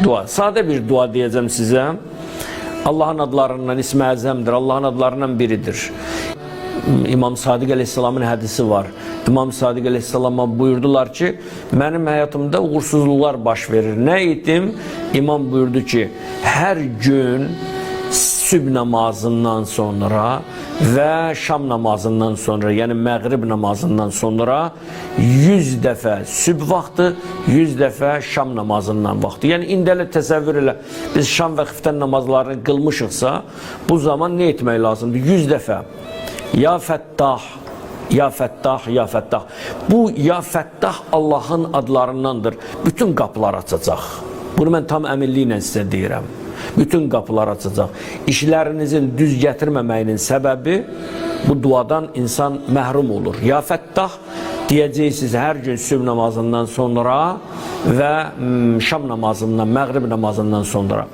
Dua. Sade bir dua diyeceğim size. Allah'ın adlarından, ismi azamdır. Allah'ın adlarından biridir. İmam Sadiq Aleyhisselam'ın hadisi var. İmam Sadiq Aleyhisselam'a buyurdular ki, benim hayatımda uğursuzluklar baş verir. Ne ettim? İmam buyurdu ki, her gün sübh namazından sonra ve şam namazından sonra, yani məğrib namazından sonra 100 dəfə sübh vaxtı, 100 dəfə şam namazından vaxtı. Yəni indələ təsəvvür elə, biz şam və xiftən namazlarını qılmışıqsa, bu zaman ne etmək lazımdır? 100 dəfə Ya Fəttah, Ya Fəttah, Ya Fəttah. Bu Ya Fəttah Allah'ın adlarındandır. Bütün qapılar açacaq. Bunu mən tam əminliklə sizə deyirəm. Bütün qapılar açacaq. İşlərinizin düz gətirməməyinin səbəbi bu duadan insan məhrum olur. Ya Fəttah deyəcəksiniz hər gün sübh namazından sonra və şam namazından, məğrib namazından sonra.